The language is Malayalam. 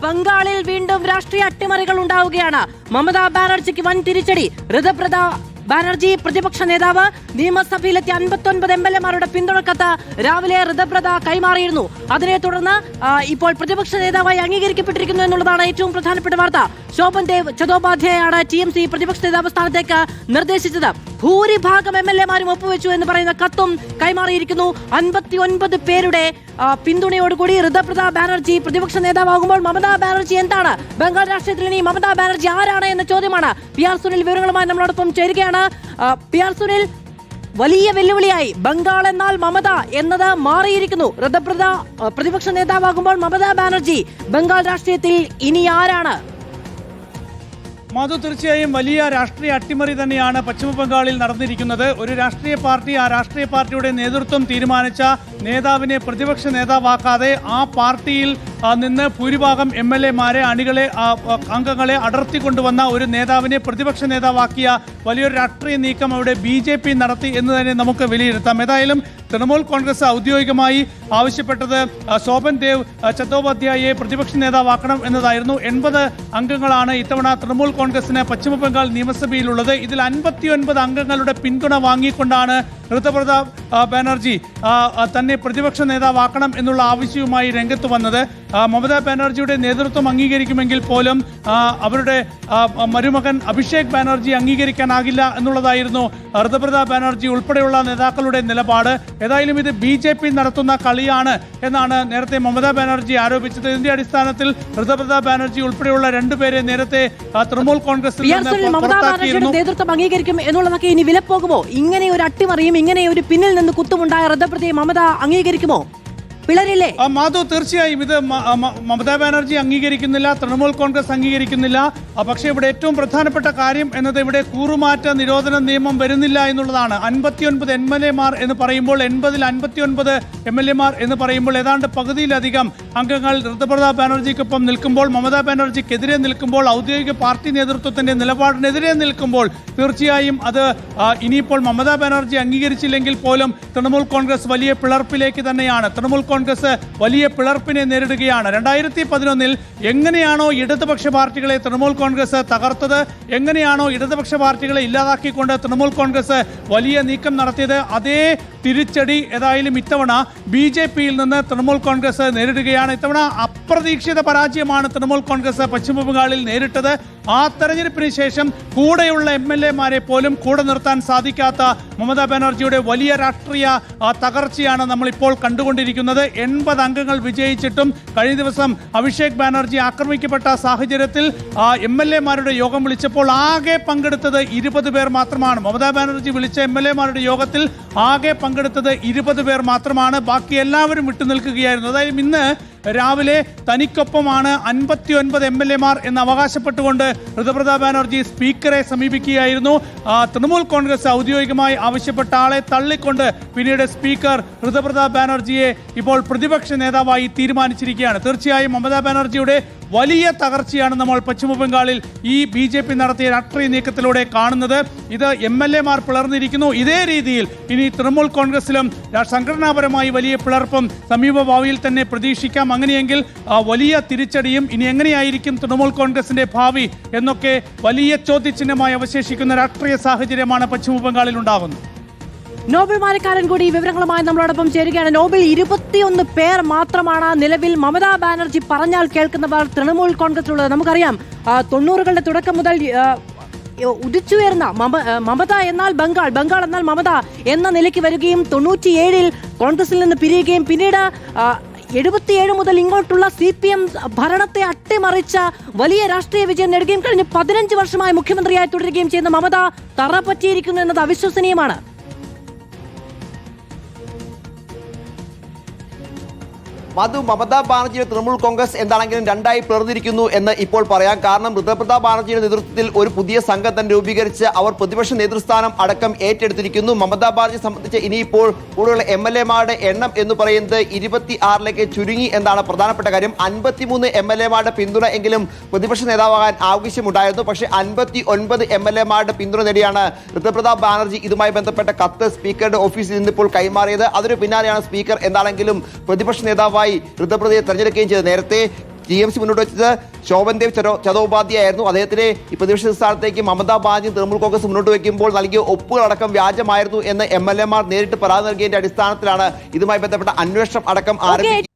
ബംഗാളിൽ വീണ്ടും രാഷ്ട്രീയ അട്ടിമറികൾ ഉണ്ടാവുകയാണ്. മമതാ ബാനർജിക്ക് വൻ തിരിച്ചടി. ഋതുപ്രത ബാനർജി പ്രതിപക്ഷ നേതാവ് നിയമസഭയിലെത്തി 59 MLA-മാരുടെ പിന്തുണക്കത്ത് രാവിലെ ഋതുപ്രത കൈമാറിയിരുന്നു. അതിനെ തുടർന്ന് ഇപ്പോൾ പ്രതിപക്ഷ നേതാവായി അംഗീകരിക്കപ്പെട്ടിരിക്കുന്നു എന്നുള്ളതാണ് ഏറ്റവും പ്രധാനപ്പെട്ട വാർത്ത. ശോഭൻ ദേവ് ചതോപാധ്യായാണ് TMC പ്രതിപക്ഷ നേതാവ് സ്ഥാനത്തേക്ക് നിർദ്ദേശിച്ചത്. ഭൂരിഭാഗം MLA-മാരും ഒപ്പുവെച്ചു എന്ന് പറയുന്ന കത്തും കൈമാറിയിരിക്കുന്നു. 59 പേരുടെ പിന്തുണയോടുകൂടി ഋതുപ്രത ബാനർജി പ്രതിപക്ഷ നേതാവാകുമ്പോൾ മമതാ ബാനർജി എന്താണ്? ബംഗാൾ രാഷ്ട്രീയത്തിൽ ഇനി മമതാ ബാനർജി ആരാണ് എന്ന ചോദ്യമാണ്. PR സുനിൽ വിവരങ്ങളുമായി നമ്മളോടൊപ്പം ചേരുകയാണ്. PR സുനിൽ, വലിയ വെല്ലുവിളിയായി ബംഗാൾ എന്നാൽ മമത എന്നത് മാറിയിരിക്കുന്നു. ഋതുപ്രത പ്രതിപക്ഷ നേതാവാകുമ്പോൾ മമതാ ബാനർജി ബംഗാൾ രാഷ്ട്രീയത്തിൽ ഇനി ആരാണ്? മാധു, തീർച്ചയായും വലിയ രാഷ്ട്രീയ അട്ടിമറി തന്നെയാണ് പശ്ചിമ ബംഗാളിൽ നടന്നിരിക്കുന്നത്. ഒരു രാഷ്ട്രീയ പാർട്ടി, ആ രാഷ്ട്രീയ പാർട്ടിയുടെ നേതൃത്വം തീരുമാനിച്ച നേതാവിനെ പ്രതിപക്ഷ നേതാവാക്കാതെ ആ പാർട്ടിയിൽ നിന്ന് ഭൂരിഭാഗം MLA-മാരെ അംഗങ്ങളെ അടർത്തിക്കൊണ്ടുവന്ന ഒരു നേതാവിനെ പ്രതിപക്ഷ നേതാവാക്കിയ വലിയൊരു രാഷ്ട്രീയ നീക്കം അവിടെ BJP നടത്തി എന്ന് തന്നെ നമുക്ക് വിലയിരുത്താം. ഏതായാലും തൃണമൂൽ കോൺഗ്രസ് ഔദ്യോഗികമായി ആവശ്യപ്പെട്ടത് ശോഭൻ ദേവ് ചതോപാധ്യായെ പ്രതിപക്ഷ നേതാവാക്കണം എന്നതായിരുന്നു. 80 അംഗങ്ങളാണ് ഇത്തവണ തൃണമൂൽ കോൺഗ്രസിന് പശ്ചിമ ബംഗാൾ നിയമസഭയിലുള്ളത്. ഇതിൽ 59 അംഗങ്ങളുടെ പിന്തുണ വാങ്ങിക്കൊണ്ടാണ് ഋതുപ്രത ബാനർജി തന്നെ പ്രതിപക്ഷ നേതാവാക്കണം എന്നുള്ള ആവശ്യവുമായി രംഗത്ത് വന്നത്. മമതാ ബാനർജിയുടെ നേതൃത്വം അംഗീകരിക്കുമെങ്കിൽ പോലും അവരുടെ മരുമകൻ അഭിഷേക് ബാനർജി അംഗീകരിക്കാനാകില്ല എന്നുള്ളതായിരുന്നു ഋതുപ്രത ബാനർജി ഉൾപ്പെടെയുള്ള നേതാക്കളുടെ നിലപാട്. ഏതായാലും ഇത് BJP നടത്തുന്ന കളിയാണ് എന്നാണ് നേരത്തെ മമതാ ബാനർജി ആരോപിച്ചത്. ഇതിന്റെ അടിസ്ഥാനത്തിൽ ഋതുപ്രത ബാനർജി ഉൾപ്പെടെയുള്ള 2 പേരെ നേരത്തെ തൃണമൂൽ കോൺഗ്രസിൽ നേതൃത്വം അംഗീകരിക്കും എന്നുള്ളതൊക്കെ ഇനി വിലപ്പോകുമോ? ഇങ്ങനെ ഒരു അട്ടിമറിയും ഇങ്ങനെ ഒരു പിന്നിൽ നിന്ന് കുത്തുമുണ്ടായ ഋതുപ്രതയെ മമത അംഗീകരിക്കുമോ? പിളരില്ലേ മാധു? തീർച്ചയായും ഇത് മമതാ ബാനർജി അംഗീകരിക്കുന്നില്ല, തൃണമൂൽ കോൺഗ്രസ് അംഗീകരിക്കുന്നില്ല. പക്ഷേ ഇവിടെ ഏറ്റവും പ്രധാനപ്പെട്ട കാര്യം എന്നത് ഇവിടെ കൂറുമാറ്റ നിരോധന നിയമം വരുന്നില്ല എന്നുള്ളതാണ്. 59 MLA-മാർ എന്ന് പറയുമ്പോൾ 80-ൽ 59 MLA-മാർ എന്ന് പറയുമ്പോൾ ഏതാണ്ട് പകുതിയിലധികം അംഗങ്ങൾ ഋതുപ്രത ബാനർജിക്കൊപ്പം നിൽക്കുമ്പോൾ, മമതാ ബാനർജിക്കെതിരെ നിൽക്കുമ്പോൾ, ഔദ്യോഗിക പാർട്ടി നേതൃത്വത്തിന്റെ നിലപാടിനെതിരെ നിൽക്കുമ്പോൾ തീർച്ചയായും അത് ഇനിയിപ്പോൾ മമതാ ബാനർജി അംഗീകരിച്ചില്ലെങ്കിൽ പോലും തൃണമൂൽ കോൺഗ്രസ് വലിയ പിളർപ്പിലേക്ക് തന്നെയാണ്. തൃണമൂൽ കോൺഗ്രസ് വലിയ പിളർപ്പിനെ നേരിടുകയാണ്. 2011-ൽ എങ്ങനെയാണോ ഇടതുപക്ഷ പാർട്ടികളെ തൃണമൂൽ കോൺഗ്രസ് തകർത്തത്, എങ്ങനെയാണോ ഇടതുപക്ഷ പാർട്ടികളെ ഇല്ലാതാക്കിക്കൊണ്ട് തൃണമൂൽ കോൺഗ്രസ് വലിയ നീക്കം നടത്തിയത്, അതേ തിരിച്ചടി ഏതായാലും ഇത്തവണ BJP-യിൽ നിന്ന് തൃണമൂൽ കോൺഗ്രസ് നേരിടുകയാണ്. ഇത്തവണ അപ്രതീക്ഷിത പരാജയമാണ് തൃണമൂൽ കോൺഗ്രസ് പശ്ചിമ ബംഗാളിൽ നേരിട്ടത്. ആ തെരഞ്ഞെടുപ്പിന് ശേഷം കൂടെയുള്ള MLA-മാരെ പോലും കൂടെ നിർത്താൻ സാധിക്കാത്ത മമതാ ബാനർജിയുടെ വലിയ രാഷ്ട്രീയ തകർച്ചയാണ് നമ്മളിപ്പോൾ കണ്ടുകൊണ്ടിരിക്കുന്നത്. 80 അംഗങ്ങൾ വിജയിച്ചിട്ടും കഴിഞ്ഞ ദിവസം അഭിഷേക് ബാനർജി ആക്രമിക്കപ്പെട്ട സാഹചര്യത്തിൽ MLA-മാരുടെ യോഗം വിളിച്ചപ്പോൾ ആകെ പങ്കെടുത്തത് 20 പേർ മാത്രമാണ്. മമതാ ബാനർജി വിളിച്ച MLA-മാരുടെ യോഗത്തിൽ ആകെ പങ്കെടുത്തത് 20 പേർ മാത്രമാണ്. ബാക്കി എല്ലാവരും വിട്ടുനിൽക്കുകയായിരുന്നു. അതായത് ഇന്ന് രാവിലെ തനിക്കൊപ്പമാണ് 59 MLA-മാർ എന്ന് അവകാശപ്പെട്ടുകൊണ്ട് ഋതുപ്രത ബാനർജി സ്പീക്കറെ സമീപിക്കുകയായിരുന്നു. തൃണമൂൽ കോൺഗ്രസ് ഔദ്യോഗികമായി ആവശ്യപ്പെട്ട ആളെ തള്ളിക്കൊണ്ട് പിന്നീട് സ്പീക്കർ ഋതുപ്രത ബാനർജിയെ ഇപ്പോൾ പ്രതിപക്ഷ നേതാവായി തീരുമാനിച്ചിരിക്കുകയാണ്. തീർച്ചയായും മമതാ ബാനർജിയുടെ വലിയ തകർച്ചയാണ് നമ്മൾ പശ്ചിമ ബംഗാളിൽ ഈ BJP നടത്തിയ രാഷ്ട്രീയ നീക്കത്തിലൂടെ കാണുന്നത്. ഇത് MLA-മാർ പിളർന്നിരിക്കുന്നു. ഇതേ രീതിയിൽ ഇനി തൃണമൂൽ കോൺഗ്രസിലും സംഘടനാപരമായി വലിയ പിളർപ്പും സമീപ ഭാവിയിൽ തന്നെ പ്രതീക്ഷിക്കാം. അങ്ങനെയെങ്കിൽ വലിയ തിരിച്ചടിയും ഇനി എങ്ങനെയായിരിക്കും തൃണമൂൽ കോൺഗ്രസിന്റെ ഭാവി എന്നൊക്കെ വലിയ ചോദ്യചിഹ്നമായി അവശേഷിക്കുന്ന രാഷ്ട്രീയ സാഹചര്യമാണ് പശ്ചിമ ബംഗാളിൽ ഉണ്ടാകുന്നത്. നോബൽ മാരക്കാരൻ കൂടി വിവരങ്ങളുമായി നമ്മളോടൊപ്പം ചേരുകയാണ്. നോബൽ, 21 പേർ മാത്രമാണ് നിലവിൽ മമതാ ബാനർജി പറഞ്ഞാൽ കേൾക്കുന്നവർ തൃണമൂൽ കോൺഗ്രസിലുള്ളത്. നമുക്കറിയാം 90കളുടെ തുടക്കം മുതൽ ഉദിച്ചുയർന്ന മമത എന്നാൽ ബംഗാൾ, ബംഗാൾ എന്നാൽ മമത എന്ന നിലയ്ക്ക് വരികയും 97-ൽ കോൺഗ്രസിൽ നിന്ന് പിരിയുകയും പിന്നീട് 77 മുതൽ ഇങ്ങോട്ടുള്ള CPM ഭരണത്തെ അട്ടിമറിച്ച വലിയ രാഷ്ട്രീയ വിജയം നേടുകയും കഴിഞ്ഞ് 15 വർഷമായി മുഖ്യമന്ത്രിയായി തുടരുകയും ചെയ്യുന്ന മമത തറ പറ്റിയിരിക്കുന്നു എന്നത് അവിശ്വസനീയമാണ്. മധു, മമതാ ബാനർജിയുടെ തൃണമൂൽ കോൺഗ്രസ് എന്താണെങ്കിലും 2ആയി പിളർന്നിരിക്കുന്നു എന്ന് ഇപ്പോൾ പറയാം. കാരണം ഋതുപ്രത ബാനർജിയുടെ നേതൃത്വത്തിൽ ഒരു പുതിയ സംഘം തന്നെ രൂപീകരിച്ച് അവർ പ്രതിപക്ഷ നേതൃസ്ഥാനം അടക്കം ഏറ്റെടുത്തിരിക്കുന്നു. മമതാ ബാനർജിയെ സംബന്ധിച്ച് ഇനിയിപ്പോൾ കൂടുതലുള്ള MLA-മാരുടെ എണ്ണം എന്ന് പറയുന്നത് 26ലേക്ക് ചുരുങ്ങി എന്നാണ് പ്രധാനപ്പെട്ട കാര്യം. 53 MLA-മാരുടെ പിന്തുണ എങ്കിലും പ്രതിപക്ഷ നേതാവാകാൻ ആവശ്യമുണ്ടായിരുന്നു. പക്ഷേ 59 MLA-മാരുടെ പിന്തുണ നേടിയാണ് ഋതുപ്രത ബാനർജി ഇതുമായി ബന്ധപ്പെട്ട കത്ത് സ്പീക്കറുടെ ഓഫീസിൽ നിന്നിപ്പോൾ കൈമാറിയത്. അതിനു പിന്നാലെയാണ് സ്പീക്കർ എന്താണെങ്കിലും പ്രതിപക്ഷ നേതാവായി ഋതുപ്രതയെ തെരഞ്ഞെടുക്കുകയും ചെയ്തത്. നേരത്തെ TMC മുന്നോട്ട് വെച്ചത് ശോഭൻ ദേവ് ചതോപാധ്യായ ആയിരുന്നു. അദ്ദേഹത്തിന് ഈ പ്രതിപക്ഷ സ്ഥാനത്തേക്ക് മമതാ ബാനർജി തൃണമൂൽ കോൺഗ്രസ് മുന്നോട്ട് വയ്ക്കുമ്പോൾ നൽകിയ ഒപ്പുകളടക്കം വ്യാജമായിരുന്നു എന്ന് MLA മാർ നേരിട്ട് പരാതി നൽകിയതിന്റെ അടിസ്ഥാനത്തിലാണ് ഇതുമായി ബന്ധപ്പെട്ട അന്വേഷണം അടക്കം ആരംഭിക്കുന്നത്.